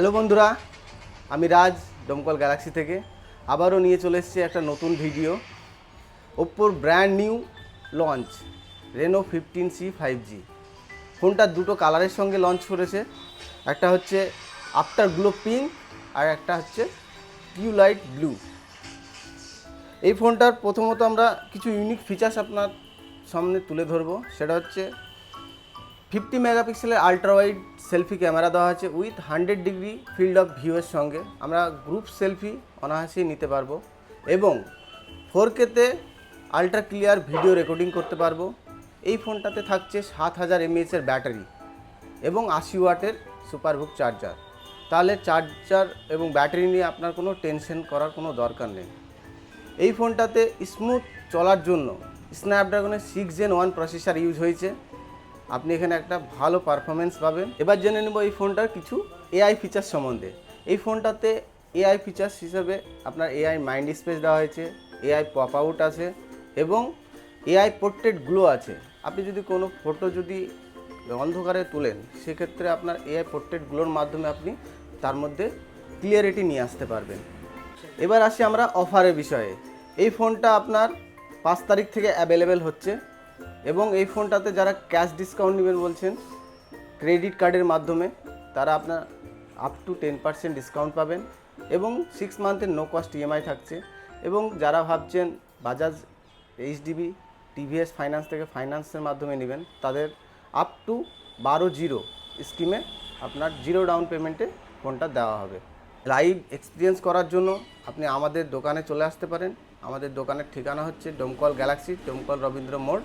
Hello বন্ধুরা, আমি রাজ Domkal Galaxy থেকে আবারও নিয়ে চলে এসেছি একটা নতুন ভিডিও। ওপ্পোর brand new launch Reno 15C 5G ফোনটা দুটো কালারের সঙ্গে লঞ্চ করেছে। একটা হচ্ছে আফটার গ্লো পিঙ্ক আর একটা হচ্ছে টিউলাইট ব্লু। এই ফোনটার প্রথমত আমরা কিছু ইউনিক ফিচার্স আপনার সামনে তুলে ধরবো। সেটা হচ্ছে 50 মেগাপিক্সেলের আলট্রা ওয়াইড সেলফি ক্যামেরা দেওয়া আছে উইথ 100 ডিগ্রি ফিল্ড অফ ভিউয়ের সঙ্গে। আমরা গ্রুপ সেলফি অনায়াসেই নিতে পারবো এবং 4Kতে আলট্রা ক্লিয়ার ভিডিও রেকর্ডিং করতে পারবো। এই ফোনটাতে থাকছে 7000 mAh ব্যাটারি এবং 80 ওয়াটের সুপারবুক চার্জার। তাহলে চার্জার এবং ব্যাটারি নিয়ে আপনার কোনো টেনশন করার কোনো দরকার নেই। এই ফোনটাতে স্মুথ চলার জন্য স্ন্যাপড্রাগনের 6 Gen 1 প্রসেসর ইউজ হয়েছে। আপনি এখানে একটা ভালো পারফরমেন্স পাবেন। এবার জেনে নেব এই ফোনটার কিছু এআই ফিচার্স সম্বন্ধে। এই ফোনটাতে এআই ফিচার্স হিসেবে আপনার এআই মাইন্ড স্পেস দেওয়া হয়েছে, এআই পপ আউট আছে এবং এআই পোর্ট্রেট গ্লো আছে। আপনি যদি কোনো ফটো যদি অন্ধকারে তোলেন, সেক্ষেত্রে আপনার এআই পোর্ট্রেট গ্লোর মাধ্যমে আপনি তার মধ্যে ক্লিয়ারিটি নিয়ে আসতে পারবেন। এবার আসি আমরা অফারের বিষয়ে। এই ফোনটা আপনার 5 তারিখ থেকে অ্যাভেলেবেল হচ্ছে এবং এই ফোনটাতে যারা ক্যাশ ডিসকাউন্ট নেবেন বলছেন ক্রেডিট কার্ডের মাধ্যমে, তারা আপনার আপ টু 10% ডিসকাউন্ট পাবেন এবং 6 মান্থের নো কস্ট ইএমআই থাকছে। এবং যারা ভাবছেন বাজাজ, এইচডিবি, টিভিএস ফাইন্যান্স থেকে ফাইন্যান্সের মাধ্যমে নেবেন, তাদের আপ টু 12 স্কিমে আপনার 0 ডাউন পেমেন্টে ফোনটা দেওয়া হবে। লাইভ এক্সপিরিয়েন্স করার জন্য আপনি আমাদের দোকানে চলে আসতে পারেন। আমাদের দোকানের ঠিকানা হচ্ছে ডমকল গ্যালাক্সি, ডমকল রবীন্দ্র মোড়।